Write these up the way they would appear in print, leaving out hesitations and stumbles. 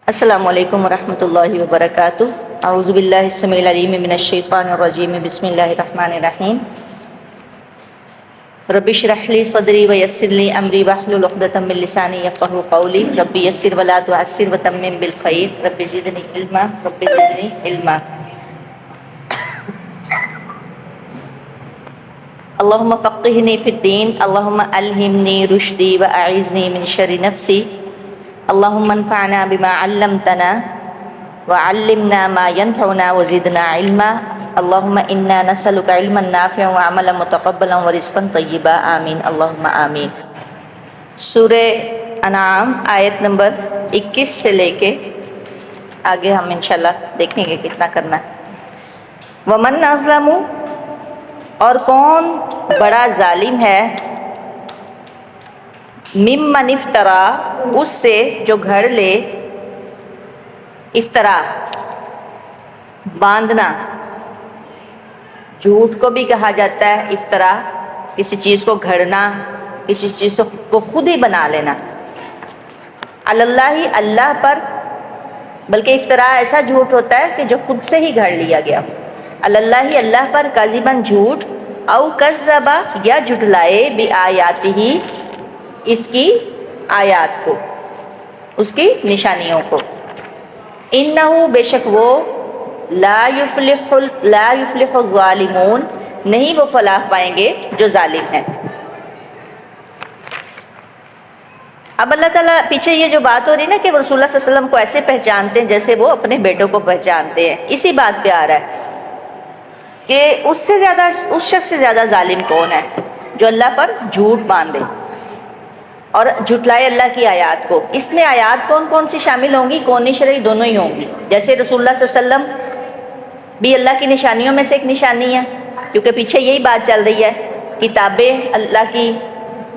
السلام علیکم ورحمۃ اللہ وبرکاتہ۔ اعوذ باللہ السمیع العلیم من الشیطان الرجیم، بسم اللہ الرحمن الرحیم۔ رب اشرح لی صدری ویسر لی امری واحلل عقدۃ من لسانی یفقہوا قولی، رب یسر ولا تعسر وتمم بالخیر، رب زدنی علما رب زدنی علما۔ اللہم فقہنی فی الدین، اللہم الہمنی رشدی واعذنی من شر نفسی، اللہم انفعنا بما علمتنا وعلمنا ما ينفعنا وزدنا علما، اللہم انا نسألک علما نافعا وعملا متقبلا ورزقا طیبا، آمین اللہم آمین۔ سورہ انعام آیت نمبر 21 سے لے کے آگے ہم انشاءاللہ دیکھیں گے کتنا کرنا ہے۔ ومن اظلم، اور کون بڑا ظالم ہے، ممن افطرا، اس سے جو گھڑ لے، افطرا باندھنا، جھوٹ کو بھی کہا جاتا ہے افطرا، کسی چیز کو گھڑنا، کسی چیز کو خود ہی بنا لینا، اللہ اللہ پر، بلکہ افطرا ایسا جھوٹ ہوتا ہے کہ جو خود سے ہی گھڑ لیا گیا ہو، اللہ اللہ پر کاذباً جھوٹ، او کذبا یا جھٹلائے، بآیاتہ اس کی آیات کو، اس کی نشانیوں کو، انہو بے شک وہ، لا یفلح الظالمون نہیں وہ فلاح پائیں گے جو ظالم ہیں۔ اب اللہ تعالیٰ پیچھے یہ جو بات ہو رہی نا کہ وہ رسول اللہ صلی اللہ علیہ وسلم کو ایسے پہچانتے ہیں جیسے وہ اپنے بیٹوں کو پہچانتے ہیں، اسی بات پہ آ رہا ہے کہ اس شخص سے زیادہ ظالم کون ہے جو اللہ پر جھوٹ باندھے اور جھٹلائے اللہ کی آیات کو۔ اس میں آیات کون کون سی شامل ہوں گی؟ کونی شرعی دونوں ہی ہوں گی۔ جیسے رسول اللہ صلی اللہ علیہ وسلم بھی اللہ کی نشانیوں میں سے ایک نشانی ہے، کیونکہ پیچھے یہی بات چل رہی ہے، کتابیں اللہ کی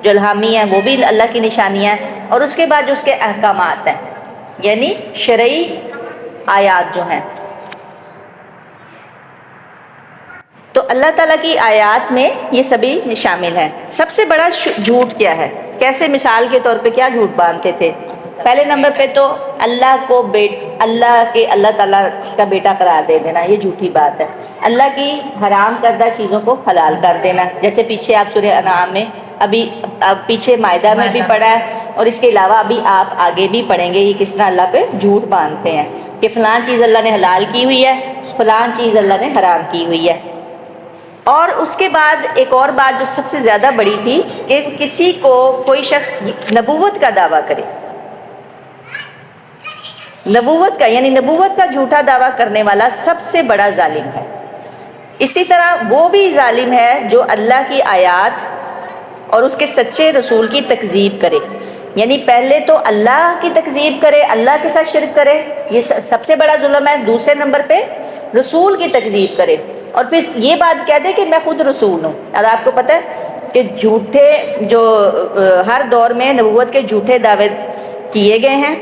جو الہامی ہیں وہ بھی اللہ کی نشانیاں ہیں، اور اس کے بعد جو اس کے احکامات ہیں، یعنی شرعی آیات جو ہیں۔ تو اللہ تعالیٰ کی آیات میں یہ سبھی شامل ہیں۔ سب سے بڑا جھوٹ کیا ہے؟ کیسے مثال کے طور پہ کیا جھوٹ باندھتے تھے؟ پہلے نمبر پہ تو اللہ تعالیٰ کا بیٹا قرار دے دینا، یہ جھوٹی بات ہے۔ اللہ کی حرام کردہ چیزوں کو حلال کر دینا، جیسے پیچھے آپ سورہ انعام میں ابھی پیچھے مائدہ میں بھی پڑھا ہے، اور اس کے علاوہ ابھی آپ آگے بھی پڑھیں گے یہ کس طرح اللہ پہ جھوٹ باندھتے ہیں کہ فلاں چیز اللہ نے حلال کی ہوئی ہے، فلاں چیز اللہ نے حرام کی ہوئی ہے۔ اور اس کے بعد ایک اور بات جو سب سے زیادہ بڑی تھی کہ کسی کو کوئی شخص نبوت کا دعویٰ کرے، نبوت کا، یعنی نبوت کا جھوٹا دعویٰ کرنے والا سب سے بڑا ظالم ہے۔ اسی طرح وہ بھی ظالم ہے جو اللہ کی آیات اور اس کے سچے رسول کی تکذیب کرے، یعنی پہلے تو اللہ کی تکذیب کرے، اللہ کے ساتھ شرک کرے، یہ سب سے بڑا ظلم ہے۔ دوسرے نمبر پہ رسول کی تکذیب کرے، اور پھر یہ بات کہہ دے کہ میں خود رسول ہوں۔ اور آپ کو پتہ ہے کہ جھوٹے جو ہر دور میں نبوت کے جھوٹے دعوے کیے گئے ہیں،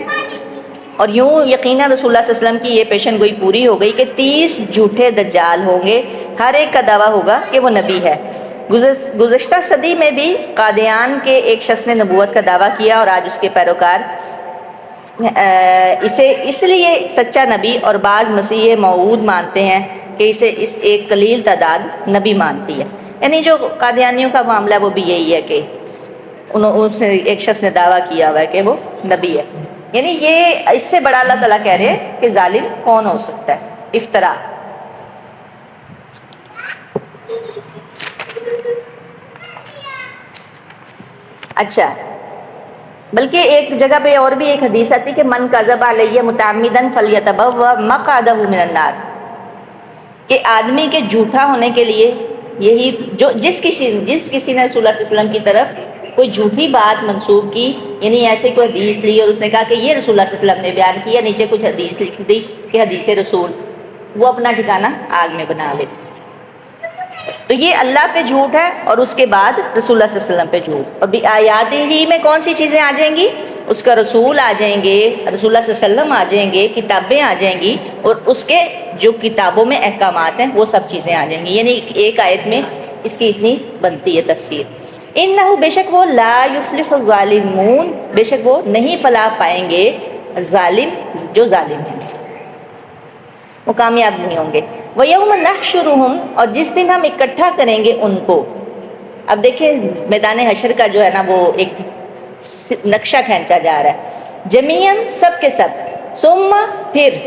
اور یوں یقیناً رسول اللہ صلی اللہ علیہ وسلم کی یہ پیشن گوئی پوری ہو گئی کہ 30 جھوٹے دجال ہوں گے، ہر ایک کا دعویٰ ہوگا کہ وہ نبی ہے۔ گزشتہ صدی میں بھی قادیان کے ایک شخص نے نبوت کا دعویٰ کیا، اور آج اس کے پیروکار اسے اس لیے سچا نبی اور بعض مسیح موعود مانتے ہیں کہ اسے اس ایک قلیل تعداد نبی مانتی ہے۔ یعنی جو قادیانیوں کا معاملہ وہ بھی یہی ہے کہ ان سے ایک شخص نے دعویٰ کیا ہوا ہے کہ وہ نبی ہے۔ یعنی یہ اس سے بڑا اللہ تعالیٰ کہہ رہے ہیں کہ ظالم کون ہو سکتا ہے؟ افطرا۔ اچھا، بلکہ ایک جگہ پہ اور بھی ایک حدیث آتی کہ من کذب علیہ متعمدا فلیتبوأ مقعدہ من النار، کہ آدمی کے جھوٹا ہونے کے لیے یہی جس کسی نے رسول اللہ صلی اللہ علیہ وسلم کی طرف کوئی جھوٹی بات منسوب کی، یعنی ایسے کوئی حدیث لی اور اس نے کہا کہ یہ رسول اللہ صلی اللہ علیہ وسلم نے بیان کیا، نیچے کچھ حدیث لکھ دی کہ حدیث رسول، وہ اپنا ٹھکانہ آگ میں بنا لے۔ تو یہ اللہ پہ جھوٹ ہے، اور اس کے بعد رسول اللہ صلی اللہ علیہ وسلم پہ جھوٹ۔ اور آیات ہی میں کون سی چیزیں آ جائیں گی؟ اس کا رسول آ جائیں گے، رسول اللہ صلی اللہ علیہ وسلم آ جائیں گے، کتابیں آ جائیں گی، اور اس کے جو کتابوں میں احکامات ہیں وہ سب چیزیں آ جائیں گی۔ یعنی ایک آیت میں اس کی اتنی بنتی ہے تفسیر۔ انہو بے شک وہ، لا یفلح الظالمون بے شک وہ نہیں فلاح پائیں گے ظالم جو ظالم ہیں وہ کامیاب نہیں ہوں گے. وَيَوْمَ نَحْشُرُهُمْ اور جس دن ہم اکٹھا کریں گے ان کو. اب دیکھیں میدان حشر کا جو ہے نا وہ ایک نقشہ کھینچا جا رہا ہے. جمیعاً سب کے سب. ثم پھر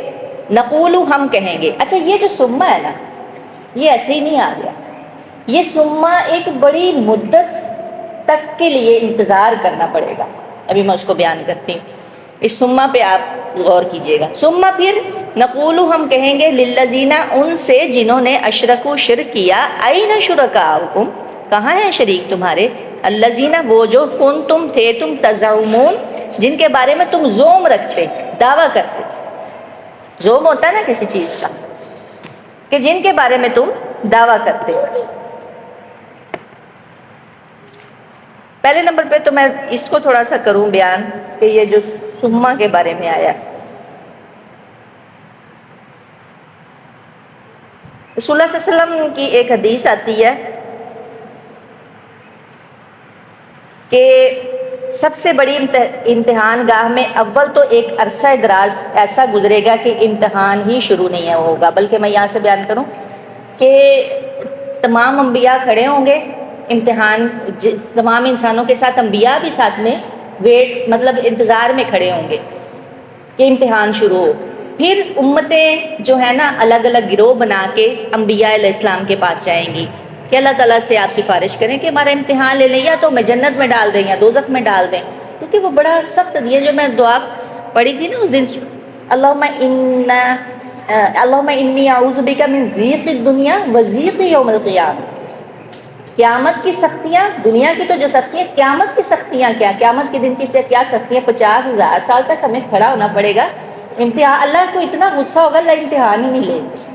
نقول ہم کہیں گے. اچھا یہ جو ثم ہے نا یہ ایسے ہی نہیں آ گیا. یہ ثم ایک بڑی مدت تک کے لیے انتظار کرنا پڑے گا. ابھی میں اس کو بیان کرتی ہوں. اس ثم پہ آپ غور کیجئے گا. ثم پھر نقول ہم کہیں گے للذین ان سے جنہوں نے اشرکوا شرک کیا. این شرکاؤکم کہاں ہیں شریک تمہارے. الذین وہ جو کنتم تھے تم تزعمون جن کے بارے میں تم زوم رکھتے دعویٰ کرتے. زوم ہوتا ہے نا کسی چیز کا کہ جن کے بارے میں تم دعویٰ کرتے. پہلے نمبر پہ تو میں اس کو تھوڑا سا کروں بیان کہ یہ جو ثم کے بارے میں آیا. رسول اللہ صلی اللہ علیہ وسلم کی ایک حدیث آتی ہے کہ سب سے بڑی امتحان گاہ میں اول تو ایک عرصہ دراز ایسا گزرے گا کہ امتحان ہی شروع نہیں ہوگا. بلکہ میں یہاں سے بیان کروں کہ تمام انبیاء کھڑے ہوں گے امتحان. تمام انسانوں کے ساتھ انبیاء بھی ساتھ میں مطلب انتظار میں کھڑے ہوں گے کہ امتحان شروع ہو. پھر امتیں جو ہے نا الگ الگ گروہ بنا کے انبیاء علیہ السلام کے پاس جائیں گی کہ اللہ تعالیٰ سے آپ سفارش کریں کہ ہمارا امتحان لے لیں یا تو ہمیں جنت میں ڈال دیں یا دوزخ میں ڈال دیں. کیونکہ وہ بڑا سخت. یہ جو میں دعا پڑھی تھی نا اس دن اللہم انی اعوذ بک من ضیق الدنیا و ضیق یوم القیامہ. قیامت کی سختیاں دنیا کی تو جو سختیاں قیامت کی سختیاں کیا قیامت کے دن کی سے کیا سختیاں. 50,000 سال تک ہمیں کھڑا ہونا پڑے گا امتحان. اللہ کو اتنا غصہ ہوگا اللہ امتحان ہی نہیں لے گا.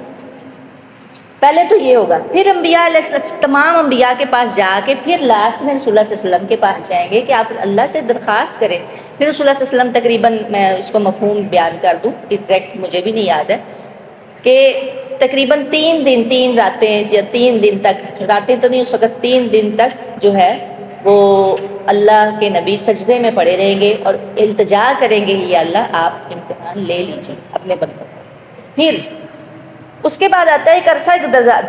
پہلے تو یہ ہوگا. پھر انبیاء علیہ السلام تمام انبیاء کے پاس جا کے پھر لاسٹ میں رسول اللہ صلی اللہ علیہ وسلم کے پاس جائیں گے کہ آپ اللہ سے درخواست کریں. پھر رسول اللہ صلی اللہ علیہ وسلم تقریباً میں اس کو مفہوم بیان کر دوں ایگزیکٹ مجھے بھی نہیں یاد ہے کہ تقریباً 3 دن 3 راتیں یا 3 دن تک راتیں تو نہیں اس وقت 3 دن تک جو ہے وہ اللہ کے نبی سجدے میں پڑے رہیں گے اور التجا کریں گے یا اللہ آپ امتحان لے لیجیے اپنے بندوں کو. پھر اس کے بعد آتا ہے ایک عرصہ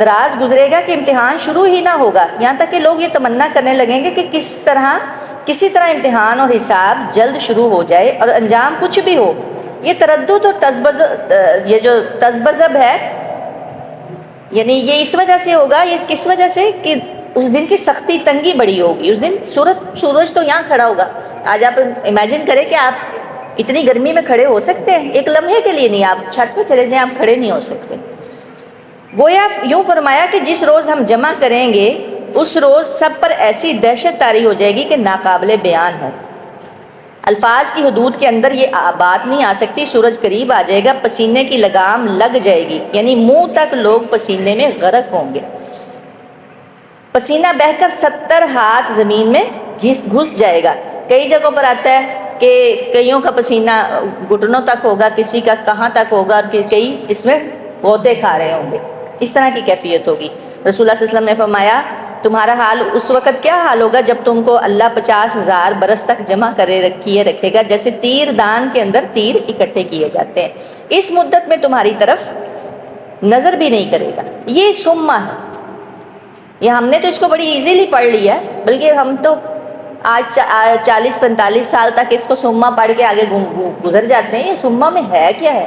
دراز گزرے گا کہ امتحان شروع ہی نہ ہوگا. یہاں تک کہ لوگ یہ تمنا کرنے لگیں گے کہ کسی طرح امتحان اور حساب جلد شروع ہو جائے اور انجام کچھ بھی ہو. یہ تردد اور یہ جو تذبذب ہے یعنی یہ اس وجہ سے ہوگا. یہ کس وجہ سے کہ اس دن کی سختی تنگی بڑی ہوگی. اس دن سورج تو یہاں کھڑا ہوگا. آج آپ امیجن کریں کہ آپ اتنی گرمی میں کھڑے ہو سکتے ہیں ایک لمحے کے لیے نہیں. آپ چھت پہ چلے جائیں آپ کھڑے نہیں ہو سکتے. گویا یوں فرمایا کہ جس روز ہم جمع کریں گے اس روز سب پر ایسی دہشت طاری ہو جائے گی کہ ناقابل بیان ہے. الفاظ کی حدود کے اندر یہ بات نہیں آ سکتی. سورج قریب آ جائے گا پسینے کی لگام لگ جائے گی یعنی منہ تک لوگ پسینے میں غرق ہوں گے. پسینہ بہہ کر 70 ہاتھ زمین میں گھس جائے گا. کئی جگہوں پر آتا ہے کہ کئیوں کا پسینہ گھٹنوں تک ہوگا کسی کا کہاں تک ہوگا اور کئی اس میں غوطے کھا رہے ہوں گے. اس طرح کی کیفیت ہوگی. رسول اللہ صلی اللہ علیہ وسلم نے فرمایا تمہارا حال اس وقت کیا حال ہوگا جب تم کو اللہ 50,000 برس تک جمع کیے رکھے گا جیسے تیر دان کے اندر تیر اکٹھے کیے جاتے ہیں. اس مدت میں تمہاری طرف نظر بھی نہیں کرے گا. یہ ثم ہے. یہ ہم نے تو اس کو بڑی ایزیلی پڑھ لیا ہے بلکہ ہم تو آج 40-45 سال تک اس کو ثم پڑھ کے آگے گزر جاتے ہیں. یہ ثم میں ہے کیا ہے.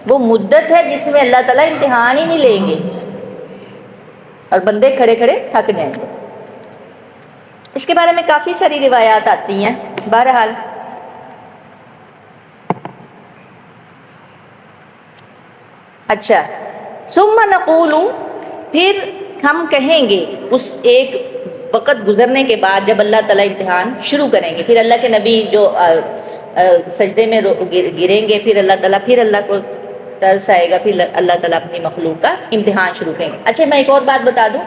وہ مدت ہے جس میں اللہ تعالیٰ امتحان ہی نہیں لیں گے اور بندے کھڑے کھڑے تھک جائیں گے. اس کے بارے میں کافی ساری روایات آتی ہیں. بہرحال اچھا ثم نقول پھر ہم کہیں گے اس ایک وقت گزرنے کے بعد جب اللہ تعالیٰ امتحان شروع کریں گے. پھر اللہ کے نبی جو سجدے میں گریں گے پھر اللہ کو ترس آئے گا پھر اللہ تعالیٰ اپنی مخلوق کا امتحان شروع کریں گے. اچھا میں ایک اور بات بتا دوں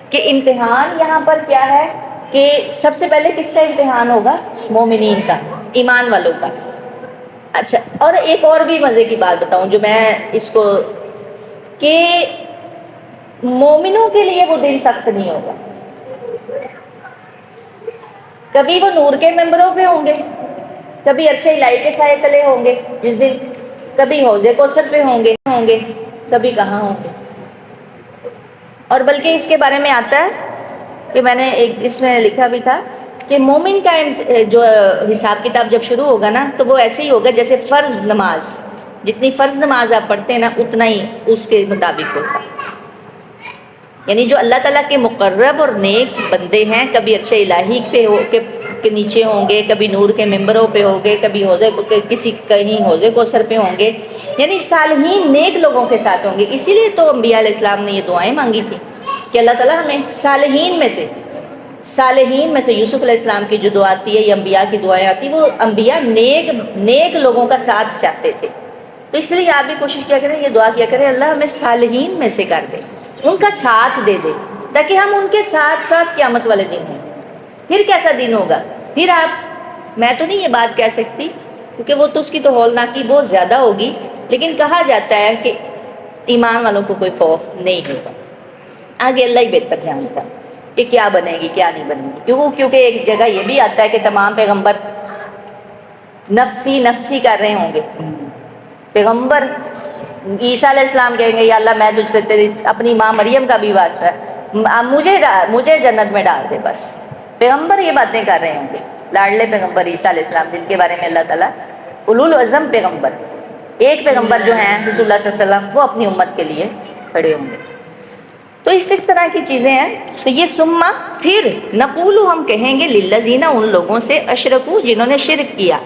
کہ امتحان یہاں پر کیا ہے کہ سب سے پہلے کس کا امتحان ہوگا. مومنین کا ایمان والوں کا. اچھا اور ایک اور بھی مزے کی بات بتاؤں جو میں اس کو کہ مومنوں کے لیے وہ دن سخت نہیں ہوگا. کبھی وہ نور کے ممبروں پہ ہوں گے کبھی عرش الہی کے سائے تلے ہوں گے جس دن، کبھی حوض کوثر پہ ہوں گے، کبھی کہاں ہوں گے۔ اور بلکہ اس کے بارے میں آتا ہے کہ میں نے ایک اس میں لکھا بھی تھا کہ مومن کا جو حساب کتاب جب شروع ہوگا نا تو وہ ایسے ہی ہوگا جیسے فرض نماز، جتنی فرض نماز آپ پڑھتے ہیں نا اتنا ہی اس کے مطابق ہوگا۔ یعنی جو اللہ تعالیٰ کے مقرب اور نیک بندے ہیں، کبھی عرش الہی پہ ہو کے نیچے ہوں گے، کبھی نور کے ممبروں پہ ہوں گے، کبھی کسی کہیں حوض کوثر پہ ہوں گے، یعنی صالحین نیک لوگوں کے ساتھ ہوں گے۔ اسی لیے تو انبیاء علیہ السلام نے یہ دعائیں مانگی تھی کہ اللہ تعالیٰ ہمیں صالحین میں سے یوسف علیہ السلام کی جو دعا آتی ہے، یہ انبیاء کی دعائیں آتی ہیں، وہ انبیاء نیک لوگوں کا ساتھ چاہتے تھے۔ تو اس لیے آپ بھی کوشش کیا کریں، یہ دعا کیا کریں، اللہ ہمیں صالحین میں سے کر دے، ان کا ساتھ دے دے، تاکہ ہم ان کے ساتھ ساتھ قیامت والے دن ہوں۔ پھر کیسا دن ہوگا؟ پھر میں تو نہیں یہ بات کہہ سکتی کیونکہ وہ تو اس کی تو ہولناکی بہت زیادہ ہوگی، لیکن کہا جاتا ہے کہ ایمان والوں کو کوئی خوف نہیں ہوگا۔ آگے اللہ ہی بہتر جانتا کہ کیا بنے گی کیا نہیں بنے گی، کیونکہ ایک جگہ یہ بھی آتا ہے کہ تمام پیغمبر نفسی کر رہے ہوں گے۔ پیغمبر عیسیٰ علیہ السلام کہیں گے یا اللہ میں تجھ سے تیری اپنی ماں مریم کا بھی واسطہ ہے، مجھے جنت میں ڈال دے بس۔ پیغمبر یہ باتیں کر رہے ہوں گے، لاڈلے پیغمبر عیسیٰ علیہ السلام جن کے بارے میں اللہ تعالیٰ اولو العزم پیغمبر، ایک پیغمبر جو ہیں رسول اللہ صلی اللہ علیہ وسلم، وہ اپنی امت کے لیے کھڑے ہوں گے۔ تو اس طرح کی چیزیں ہیں۔ تو یہ سما پھر نقول ہم کہیں گے للذین ان لوگوں سے اشرکو جنہوں نے شرک کیا،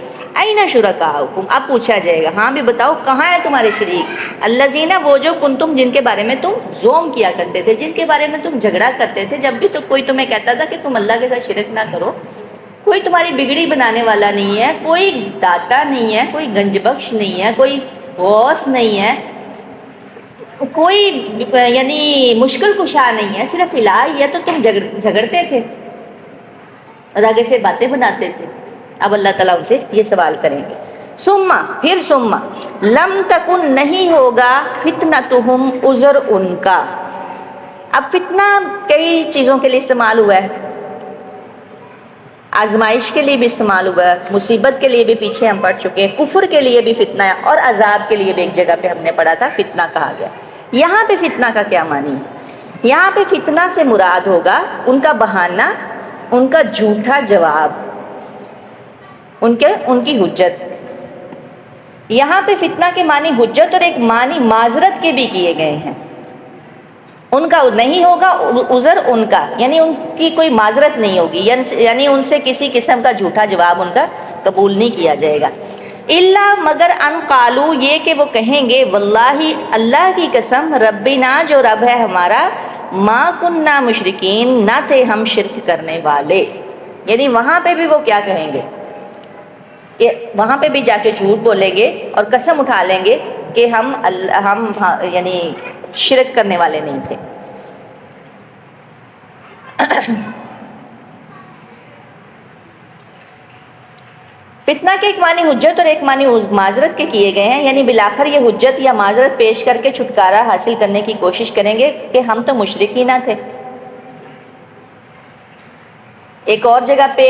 این شرکاؤکم، اب پوچھا جائے گا ہاں بھی بتاؤ کہاں ہیں تمہارے شریک، الذین وہ جو کنتم جن کے بارے میں تم زوم کیا کرتے تھے، جن کے بارے میں تم جھگڑا کرتے تھے، جب بھی تو کوئی تمہیں کہتا تھا کہ تم اللہ کے ساتھ شرک نہ کرو، کوئی تمہاری بگڑی بنانے والا نہیں ہے، کوئی داتا نہیں ہے، کوئی گنج بخش نہیں ہے، کوئی غوث نہیں ہے، کوئی یعنی مشکل کشا نہیں ہے، صرف الہ ہی ہے، تو تم جھگڑتے تھے اور آگے سے باتیں بناتے تھے۔ اب اللہ تعالیٰ ان سے یہ سوال کریں گے، پھر لم تکن نہیں ہوگا فتنتہم عذر ان کا۔ اب فتنہ کئی چیزوں کے لیے استعمال ہوا ہے، آزمائش کے لیے بھی استعمال ہوا ہے، مصیبت کے لیے بھی پیچھے ہم پڑھ چکے ہیں، کفر کے لیے بھی فتنہ ہے، اور عذاب کے لیے بھی ایک جگہ پہ ہم نے پڑھا تھا فتنہ کہا گیا۔ یہاں پہ فتنہ کا کیا معنی ہے؟ یہاں پہ فتنہ سے مراد ہوگا ان کا بہانہ، ان کا جھوٹا جواب، ان کی حجت۔ یہاں پہ فتنہ کے معنی حجت اور ایک معنی معذرت کے بھی کیے گئے ہیں۔ ان کا نہیں ہوگا عذر ان کا، یعنی ان کی کوئی معذرت نہیں ہوگی، یعنی ان سے کسی قسم کا جھوٹا جواب ان کا قبول نہیں کیا جائے گا۔ الا مگر ان قالو یہ کہ وہ کہیں گے واللہ اللہ کی قسم ربنا جو رب ہے ہمارا، ما کننا مشرکین نہ تھے ہم شرک کرنے والے۔ یعنی وہاں پہ بھی وہ کیا کہیں گے کہ وہاں پہ بھی جا کے جھوٹ بولیں گے اور قسم اٹھا لیں گے کہ ہم یعنی شرک کرنے والے نہیں تھے۔ فتنہ کے ایک معنی حجت اور ایک معنی معذرت کے کیے گئے ہیں، یعنی بالآخر یہ حجت یا معذرت پیش کر کے چھٹکارا حاصل کرنے کی کوشش کریں گے کہ ہم تو مشرک ہی نہ تھے۔ ایک اور جگہ پہ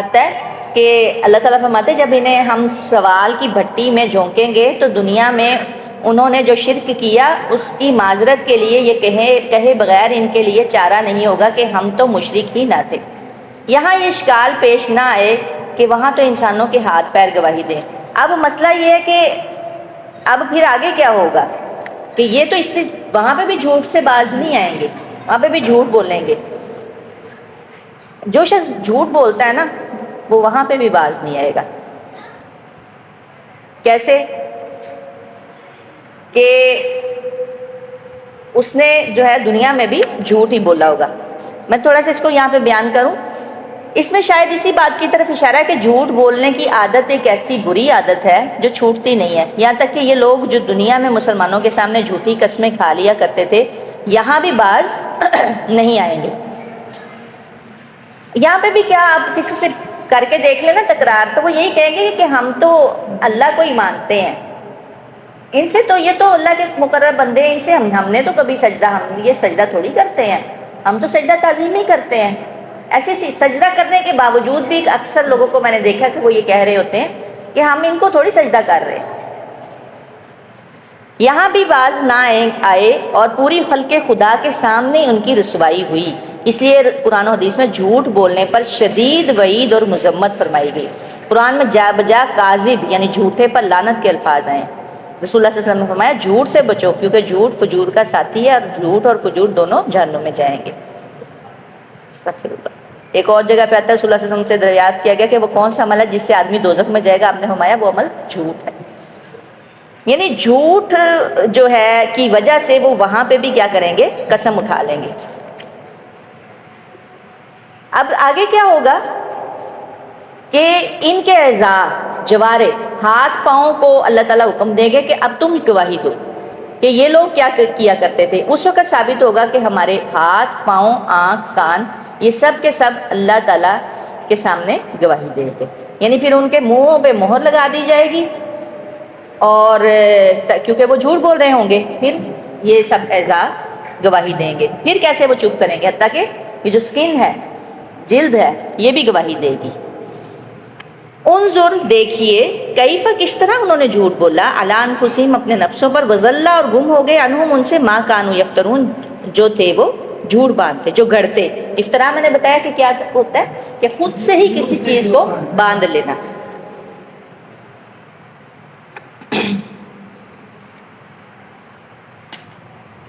آتا ہے کہ اللہ تعالیٰ فرماتے جب انہیں ہم سوال کی بھٹی میں جھونکیں گے تو دنیا میں انہوں نے جو شرک کیا اس کی معذرت کے لیے یہ کہے بغیر ان کے لیے چارہ نہیں ہوگا کہ ہم تو مشرک ہی نہ تھے۔ یہاں یہ اشکال پیش نہ آئے کہ وہاں تو انسانوں کے ہاتھ پیر گواہی دیں۔ اب مسئلہ یہ ہے کہ اب پھر آگے کیا ہوگا کہ یہ تو اس لیے وہاں پہ بھی جھوٹ سے باز نہیں آئیں گے، وہاں پہ بھی جھوٹ بولیں گے۔ جو شخص جھوٹ بولتا ہے نا وہ وہاں پہ بھی باز نہیں آئے گا۔ کیسے کہ اس نے جو ہے دنیا میں بھی جھوٹ ہی بولا ہوگا۔ میں تھوڑا سا اس کو یہاں پہ بیان کروں، اس میں شاید اسی بات کی طرف اشارہ ہے کہ جھوٹ بولنے کی عادت ایک ایسی بری عادت ہے جو چھوٹتی نہیں ہے۔ یہاں تک کہ یہ لوگ جو دنیا میں مسلمانوں کے سامنے جھوٹی قسمیں کھا لیا کرتے تھے یہاں بھی باز نہیں آئیں گے۔ یہاں پہ بھی کیا آپ کسی سے کر کے دیکھ لیں نا تکرار، تو وہ یہی کہیں گے کہ ہم تو اللہ کو ہی مانتے ہیں، ان سے تو یہ تو اللہ کے مقرر بندے ہیں، ان سے ہم نے تو کبھی سجدہ، ہم یہ سجدہ تھوڑی کرتے ہیں، ہم تو سجدہ تعظیم ہی کرتے ہیں۔ ایسے سجدہ کرنے کے باوجود بھی اکثر لوگوں کو میں نے دیکھا کہ وہ یہ کہہ رہے ہوتے ہیں کہ ہم ان کو تھوڑی سجدہ کر رہے ہیں۔ یہاں بھی باز نہ آئے اور پوری خلق خدا کے سامنے ان کی رسوائی ہوئی، اس لیے قرآن و حدیث میں جھوٹ بولنے پر شدید وعید اور مذمت فرمائی گئی۔ قرآن میں جا بجا کاذب یعنی جھوٹے پر لعنت کے الفاظ آئے۔ رسول اللہ صلی اللہ علیہ وسلم نے فرمایا جھوٹ سے بچو کیونکہ جھوٹ فجور کا ساتھی ہے، اور جھوٹ اور فجور دونوں جہنم میں جائیں گے۔ استغفر اللہ۔ ایک اور جگہ پہ آتا ہے رسول اللہ صلی اللہ علیہ وسلم سے دریافت کیا گیا کہ وہ کون سا عمل ہے جس سے آدمی دوزخ میں جائے گا، آپ نے فرمایا وہ عمل جھوٹ ہے۔ یعنی جھوٹ جو ہے کی وجہ سے وہ وہاں پہ بھی کیا کریں گے، قسم اٹھا لیں گے۔ اب آگے کیا ہوگا کہ ان کے اعضاء جوارے ہاتھ پاؤں کو اللہ تعالیٰ حکم دیں گے کہ اب تم گواہی دو کہ یہ لوگ کیا کیا کرتے تھے۔ اس وقت ثابت ہوگا کہ ہمارے ہاتھ پاؤں آنکھ کان یہ سب کے سب اللہ تعالیٰ کے سامنے گواہی دیں گے، یعنی پھر ان کے منہوں پہ مہر لگا دی جائے گی، اور کیونکہ وہ جھوٹ بول رہے ہوں گے، پھر یہ سب اعضاء گواہی دیں گے۔ پھر کیسے وہ چپ کریں گے، حتیٰ کہ یہ جو سکن ہے، جلد ہے، یہ بھی گواہی دے گی۔ انظر دیکھیے کیف کس طرح انہوں نے جھوٹ بولا، علی انفسہم اپنے نفسوں پر، وضل اور گم ہو گئے عنہم ان سے ما کانوا یفترون جو تھے وہ جھوٹ باندھتے، جو گڑتے۔ افطرا میں نے بتایا کہ کیا ہوتا ہے کہ خود سے ہی کسی چیز کو باندھ لینا۔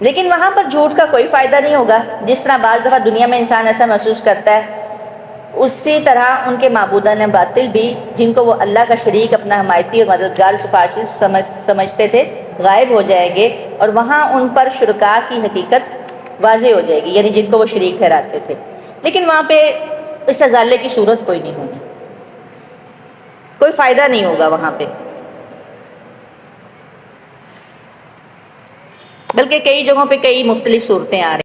لیکن وہاں پر جھوٹ کا کوئی فائدہ نہیں ہوگا۔ جس طرح بعض دفعہ دنیا میں انسان ایسا محسوس کرتا ہے، اسی طرح ان کے معبودان باطل بھی جن کو وہ اللہ کا شریک اپنا حمایتی اور مددگار سفارشی سمجھتے تھے غائب ہو جائیں گے، اور وہاں ان پر شرکاء کی حقیقت واضح ہو جائے گی، یعنی جن کو وہ شریک ٹھہراتے تھے۔ لیکن وہاں پہ اس ازالے کی صورت کوئی نہیں ہونی، کوئی فائدہ نہیں ہوگا وہاں پہ، بلکہ کئی جگہوں پہ کئی مختلف صورتیں آ رہی ہیں۔